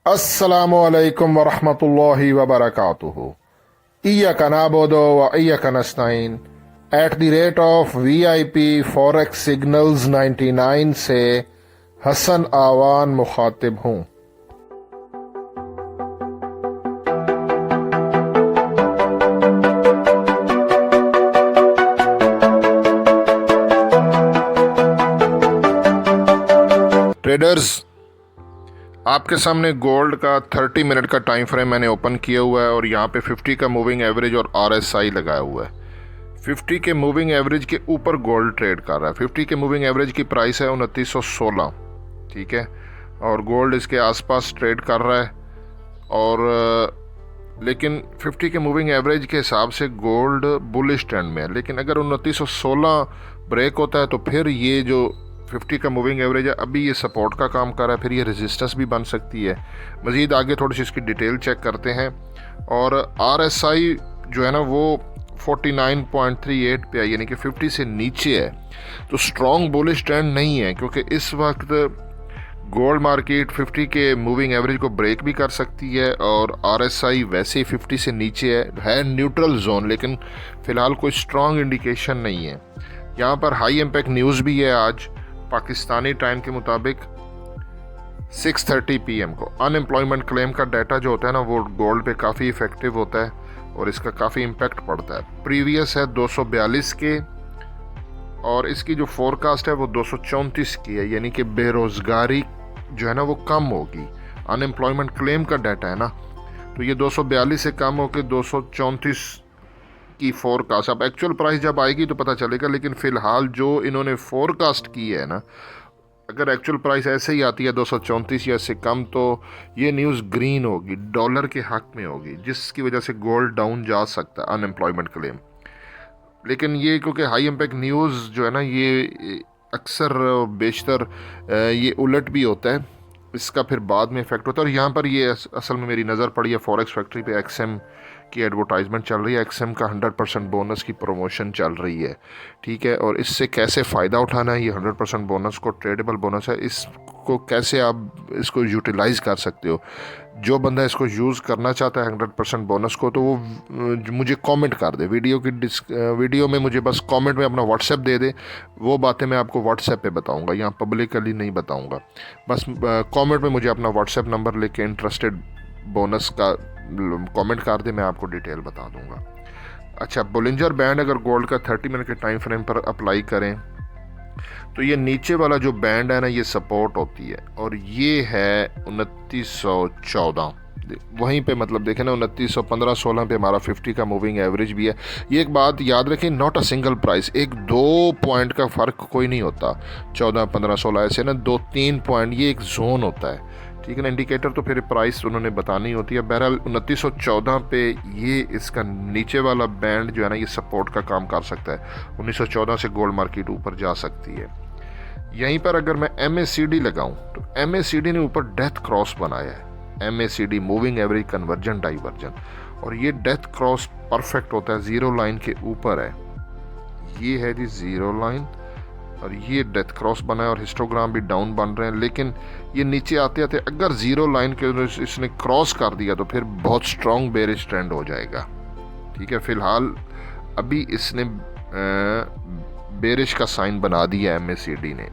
अस्सलामुअलैकुम वरहमतुल्लाहि वबरकातुहू। इय्याका नअबुदु व इय्याका नस्तईन at the rate of VIP forex signals 99 से हसन आवान मुखातिब हूँ। ट्रेडर्स, आपके सामने गोल्ड का 30 मिनट का टाइम फ्रेम मैंने ओपन किया हुआ है और यहाँ पे 50 का मूविंग एवरेज और RSI लगाया हुआ है। 50 के मूविंग एवरेज के ऊपर गोल्ड ट्रेड कर रहा है। 50 के मूविंग एवरेज की प्राइस है 2916, ठीक है, और गोल्ड इसके आसपास ट्रेड कर रहा है। और लेकिन 50 के मूविंग एवरेज के हिसाब से गोल्ड बुलिश ट्रेंड में है, लेकिन अगर 2916 ब्रेक होता है तो फिर ये जो 50 का मूविंग एवरेज है अभी ये सपोर्ट का काम कर रहा है, फिर ये रेजिस्टेंस भी बन सकती है। मज़ीद आगे थोड़ी सी इसकी डिटेल चेक करते हैं। और RSI जो है ना वो 49.38 पे है, यानी कि 50 से नीचे है, तो स्ट्रॉन्ग बुलिश ट्रेंड नहीं है, क्योंकि इस वक्त गोल्ड मार्केट 50 के मूविंग एवरेज को ब्रेक भी कर सकती है और RSI वैसे ही 50 से नीचे है न्यूट्रल जोन, लेकिन फ़िलहाल कोई स्ट्रॉन्ग इंडिकेशन नहीं है। यहाँ पर हाई इम्पैक्ट न्यूज़ भी है आज पाकिस्तानी टाइम के मुताबिक 6:30 PM को। अनएम्प्लॉयमेंट क्लेम का डाटा जो होता है ना वो गोल्ड पे काफ़ी इफ़ेक्टिव होता है और इसका काफ़ी इम्पैक्ट पड़ता है। प्रीवियस है 242 के और इसकी जो फोरकास्ट है वो 234 की है, यानी कि बेरोज़गारी जो है ना वो कम होगी। अनएम्प्लॉयमेंट क्लेम का डाटा है ना, तो ये 242 से कम होकर 234 की फोरकास्ट। अब एक्चुअल प्राइस जब आएगी तो पता चलेगा, लेकिन फ़िलहाल जो इन्होंने फोरकास्ट की है ना, अगर एक्चुअल प्राइस ऐसे ही आती है 234 या इससे कम, तो ये न्यूज़ ग्रीन होगी, डॉलर के हक में होगी, जिसकी वजह से गोल्ड डाउन जा सकता है अनएम्प्लॉयमेंट क्लेम। लेकिन ये क्योंकि हाई इम्पैक्ट न्यूज़ जो है ना ये अक्सर बेशतर ये उलट भी होता है, इसका फिर बाद में इफेक्ट होता है। और यहाँ पर ये असल में मेरी नज़र पड़ी है फॉरेक्स फैक्ट्री पे, XM की एडवर्टाइजमेंट चल रही है, XM का 100% बोनस की प्रमोशन चल रही है, ठीक है। और इससे कैसे फ़ायदा उठाना है, ये 100% बोनस को ट्रेडेबल बोनस है, इसको कैसे आप इसको यूटिलाइज़ कर सकते हो। जो बंदा इसको यूज़ करना चाहता है 100% बोनस को, तो वो मुझे कमेंट कर दे, वीडियो में मुझे बस कमेंट में अपना व्हाट्सएप दे दे। वो बातें मैं आपको व्हाट्सएप पे बताऊंगा, यहाँ पब्लिकली नहीं बताऊंगा। बस कमेंट में मुझे अपना व्हाट्सएप नंबर लेके इंटरेस्टेड बोनस का कमेंट कर दे, मैं आपको डिटेल बता दूंगा। अच्छा, बोलिंजर बैंड अगर गोल्ड का 30 मिनट के टाइम फ्रेम पर अप्लाई करें तो ये नीचे वाला जो बैंड है ना ये सपोर्ट होती है, और ये है 2914, वहीं पे मतलब देखें ना 2915-16 पे हमारा 50 का मूविंग एवरेज भी है। ये एक बात याद रखें, नॉट अ सिंगल प्राइस, एक दो पॉइंट का फ़र्क कोई नहीं होता, 14, 15, 16 ऐसे ना 2-3 पॉइंट, ये एक जोन होता है, ठीक है ना। इंडिकेटर तो फिर प्राइस उन्होंने बतानी होती है। बहरहाल 2914 पे ये इसका नीचे वाला बैंड जो है ना ये सपोर्ट का काम कर सकता है। 1914 से गोल्ड मार्केट ऊपर जा सकती है। यहीं पर अगर मैं MACD लगाऊं तो MACD ने ऊपर डेथ क्रॉस बनाया है, MACD moving average conversion diversion, और ये डेथ क्रॉस परफेक्ट होता है, जीरो लाइन के ऊपर है, ये है जी जीरो लाइन, और ये डेथ क्रॉस बना है और हिस्टोग्राम भी डाउन बन रहे हैं। लेकिन ये नीचे आते आते अगर जीरो लाइन के इसने क्रॉस कर दिया तो फिर बहुत स्ट्रॉन्ग बेरिश ट्रेंड हो जाएगा, ठीक है। फिलहाल अभी इसने बेरिश का साइन बना दिया MACD ने।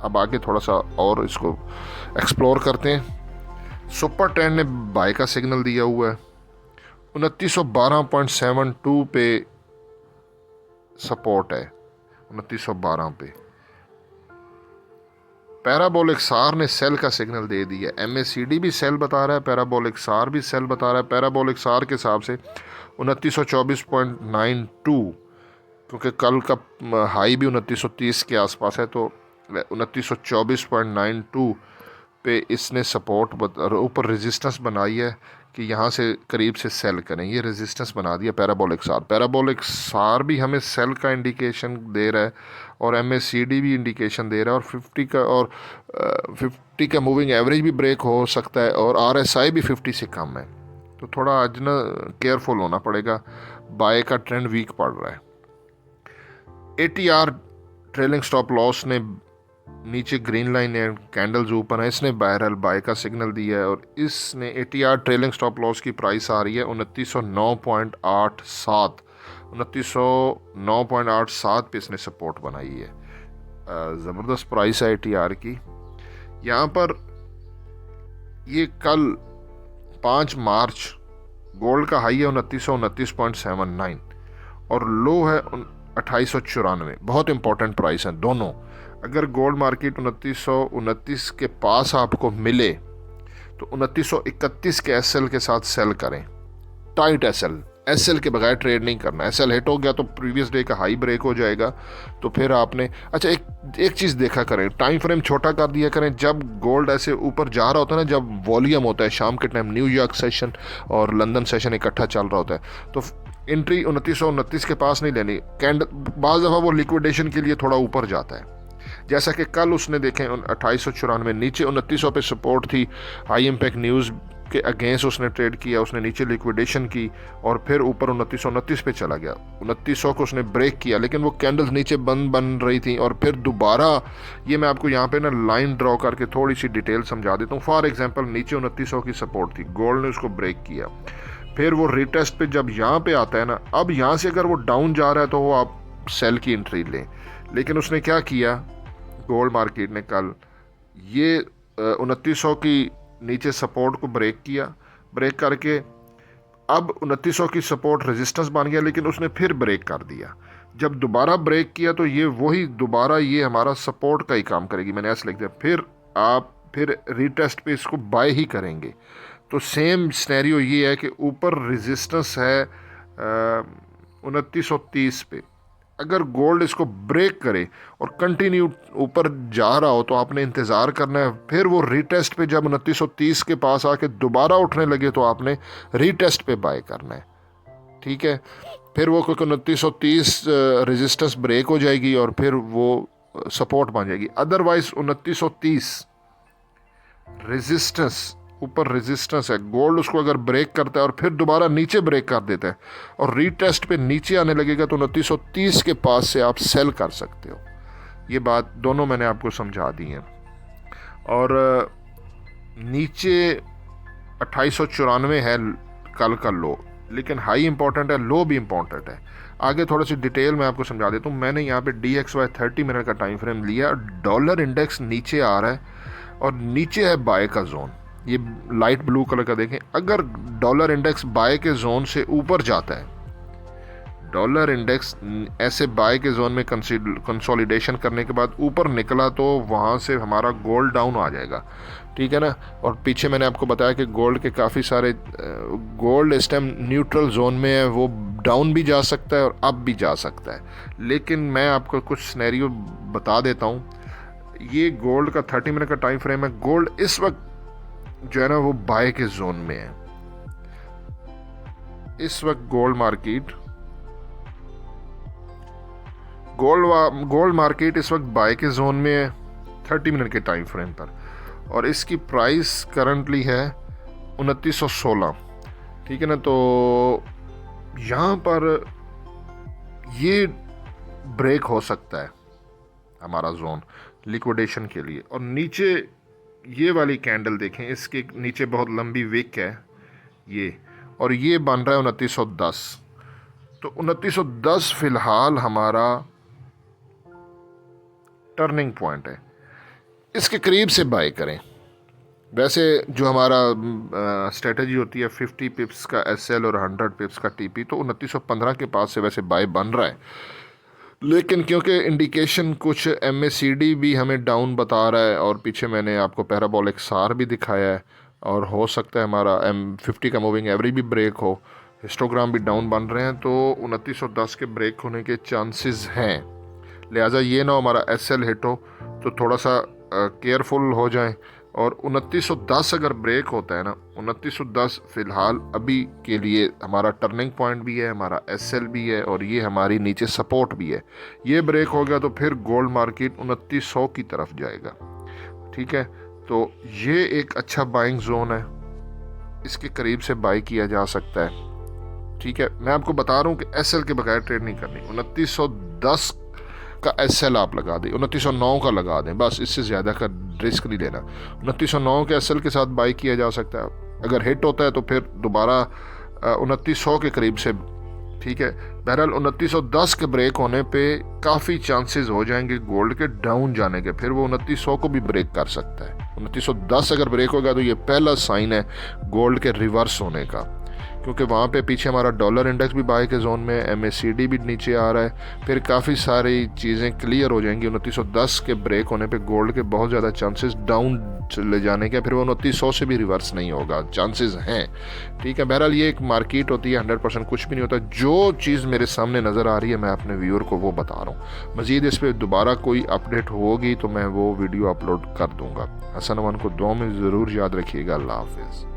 अब आगे थोड़ा सा और इसको एक्सप्लोर करते हैं। सुपर ट्रेंड ने बाय का सिग्नल दिया हुआ है, 2912.72 पे सपोर्ट है, 2912 पे। पैराबोलिक सार ने सेल का सिग्नल दे दिया, MACD भी सेल बता रहा है, पैराबोलिक सार भी सेल बता रहा है। पैराबोलिक सार के हिसाब से 2924.92, क्योंकि कल का हाई भी 2930 के आसपास है, तो 2924.92 पे इसने सपोर्ट ऊपर रेजिस्टेंस बनाई है कि यहाँ से करीब से सेल करें, ये रेजिस्टेंस बना दिया पैराबोलिक सार। पैराबोलिक सार भी हमें सेल का इंडिकेशन दे रहा है और MACD भी इंडिकेशन दे रहा है, और 50 का मूविंग एवरेज भी ब्रेक हो सकता है, और RSI भी 50 से कम है, तो थोड़ा आज ना केयरफुल होना पड़ेगा। बाय का ट्रेंड वीक पड़ रहा है। ATR ट्रेलिंग स्टॉप लॉस ने नीचे ग्रीन लाइन है, कैंडल्स ऊपर है, इसने बहरहाल बाय का सिग्नल दिया है और इसने ATR ट्रेलिंग स्टॉप लॉस की प्राइस आ रही है 2909.87, 2909.87 पे इसने सपोर्ट बनाई है। ज़बरदस्त प्राइस है ATR की। यहाँ पर ये कल 5 मार्च गोल्ड का हाई है 2929.79 और लो है 2894। बहुत इंपॉर्टेंट प्राइस है दोनों। अगर गोल्ड मार्केट 2929 के पास आपको मिले तो 2931 के SL के साथ सेल करें, टाइट SL के बगैर ट्रेड नहीं करना। SL हिट हो गया तो प्रीवियस डे का हाई ब्रेक हो जाएगा, तो फिर आपने अच्छा एक चीज़ देखा करें, टाइम फ्रेम छोटा कर दिया करें। जब गोल्ड ऐसे ऊपर जा रहा होता है ना, जब वॉल्यूम होता है शाम के टाइम, न्यूयॉर्क सेशन और लंदन सेशन इकट्ठा चल रहा होता है, तो एंट्री 2929 के पास नहीं लेनी। बाज़ दफ़ा वो लिक्विडेशन के लिए थोड़ा ऊपर जाता है, जैसा कि कल उसने देखें 2894 नीचे 2900 पे सपोर्ट थी। हाई इम्पैक्ट न्यूज़ के अगेंस्ट उसने ट्रेड किया, उसने नीचे लिक्विडेशन की और फिर ऊपर 2929 पे चला गया। 2900 को उसने ब्रेक किया, लेकिन वो कैंडल्स नीचे बन रही थी और फिर दोबारा, ये मैं आपको यहाँ पे ना लाइन ड्रॉ करके थोड़ी सी डिटेल समझा देता हूँ। फॉर एग्जांपल नीचे 2900 की सपोर्ट थी, गोल्ड ने उसको ब्रेक किया, फिर वो रिटेस्ट पे जब यहाँ पे आता है ना, अब यहाँ से अगर वो डाउन जा रहा है तो वो आप सेल की एंट्री लें। लेकिन उसने क्या किया, गोल्ड मार्केट ने कल ये 2900 की नीचे सपोर्ट को ब्रेक किया, ब्रेक करके अब 2900 की सपोर्ट रेजिस्टेंस बन गया, लेकिन उसने फिर ब्रेक कर दिया। जब दोबारा ब्रेक किया तो ये वही दोबारा ये हमारा सपोर्ट का ही काम करेगी, मैंने ऐसा लिख दिया। फिर आप फिर रीटेस्ट पे इसको बाय ही करेंगे। तो सेम सिनेरियो ये है कि ऊपर रेजिस्टेंस है 2930 पे, अगर गोल्ड इसको ब्रेक करे और कंटिन्यू ऊपर जा रहा हो तो आपने इंतज़ार करना है। फिर वो रीटेस्ट पे जब 2930 के पास आके दोबारा उठने लगे तो आपने रीटेस्ट पे बाय करना है, ठीक है। फिर वो क्योंकि 2930 रेजिस्टेंस ब्रेक हो जाएगी और फिर वो सपोर्ट बन जाएगी। अदरवाइज 2930 रेजिस्टेंस, ऊपर रेजिस्टेंस है, गोल्ड उसको अगर ब्रेक करता है और फिर दोबारा नीचे ब्रेक कर देता है और रीटेस्ट पे नीचे आने लगेगा तो 2930 के पास से आप सेल कर सकते हो। ये बात दोनों मैंने आपको समझा दी है। और नीचे 2894 है कल का लो, लेकिन हाई इंपॉर्टेंट है, लो भी इंपॉर्टेंट है। आगे थोड़ा सी डिटेल मैं आपको समझा देता हूँ। मैंने यहाँ पे DXY 30 मिनट का टाइम फ्रेम लिया, डॉलर इंडेक्स नीचे आ रहा है और नीचे है बाय का जोन, ये लाइट ब्लू कलर का देखें। अगर डॉलर इंडेक्स बाय के जोन से ऊपर जाता है, डॉलर इंडेक्स ऐसे बाय के जोन में कंसोलिडेशन करने के बाद ऊपर निकला तो वहाँ से हमारा गोल्ड डाउन आ जाएगा, ठीक है ना। और पीछे मैंने आपको बताया कि गोल्ड के काफ़ी सारे, गोल्ड इस टाइम न्यूट्रल जोन में है, वो डाउन भी जा सकता है और अप भी जा सकता है। लेकिन मैं आपको कुछ सिनेरियो बता देता हूँ। ये गोल्ड का 30 मिनट का टाइम फ्रेम है। गोल्ड इस वक्त जो है ना वो बाय के जोन में है। इस वक्त गोल्ड मार्केट इस वक्त बाय के जोन में है 30 मिनट के टाइम फ्रेम पर, और इसकी प्राइस करंटली है 2916, ठीक है ना। तो यहाँ पर ये ब्रेक हो सकता है हमारा जोन लिक्विडेशन के लिए। और नीचे ये वाली कैंडल देखें, इसके नीचे बहुत लंबी विक है ये, और ये बन रहा है 2910। तो 2910 फिलहाल हमारा टर्निंग पॉइंट है, इसके करीब से बाय करें। वैसे जो हमारा स्ट्रेटजी होती है 50 पिप्स का SL और 100 पिप्स का TP, तो 2915 के पास से वैसे बाय बन रहा है। लेकिन क्योंकि इंडिकेशन कुछ MACD भी हमें डाउन बता रहा है और पीछे मैंने आपको पैराबोलिक SAR भी दिखाया है, और हो सकता है हमारा M50 का मूविंग एवरेज भी ब्रेक हो, हिस्टोग्राम भी डाउन बन रहे हैं, तो 2910 के ब्रेक होने के चांसेस हैं। लिहाजा ये ना हमारा SL हिट हो तो थोड़ा सा केयरफुल हो जाएं। और 2910 अगर ब्रेक होता है ना, 2910 फ़िलहाल अभी के लिए हमारा टर्निंग पॉइंट भी है, हमारा SL भी है, और ये हमारी नीचे सपोर्ट भी है। ये ब्रेक हो गया तो फिर गोल्ड मार्केट 2900 की तरफ जाएगा, ठीक है। तो ये एक अच्छा बाइंग जोन है, इसके करीब से बाई किया जा सकता है, ठीक है। मैं आपको बता रहा हूँ कि SL के बगैर ट्रेड नहीं करनी। 2910 का SL आप लगा दें, 2909 का लगा दें, बस इससे ज़्यादा का रिस्क नहीं लेना। 2909 के SL के साथ बाई किया जा सकता है। अगर हिट होता है तो फिर दोबारा 2900 के करीब से, ठीक है। बहरहाल 2910 के ब्रेक होने पे काफ़ी चांसेस हो जाएंगे गोल्ड के डाउन जाने के, फिर वो 2900 को भी ब्रेक कर सकता है। 2910 अगर ब्रेक होगा तो ये पहला साइन है गोल्ड के रिवर्स होने का, क्योंकि वहाँ पे पीछे हमारा डॉलर इंडेक्स भी बाय के जोन में, MACD भी नीचे आ रहा है, फिर काफ़ी सारी चीज़ें क्लियर हो जाएंगी। 2910 के ब्रेक होने पे गोल्ड के बहुत ज़्यादा चांसेस डाउन चले जाने के, फिर वो 2900 से भी रिवर्स नहीं होगा, चांसेस हैं, ठीक है। बहरहाल ये एक मार्केट होती है, 100% कुछ भी नहीं होता। जो चीज़ मेरे सामने नज़र आ रही है मैं अपने व्यूअर को वो बता रहा हूँ। मज़ीद इस पर दोबारा कोई अपडेट होगी तो मैं वो वीडियो अपलोड कर दूँगा। हसन अमान को दुआ में ज़रूर याद रखिएगा। अल्लाह हाफिज़।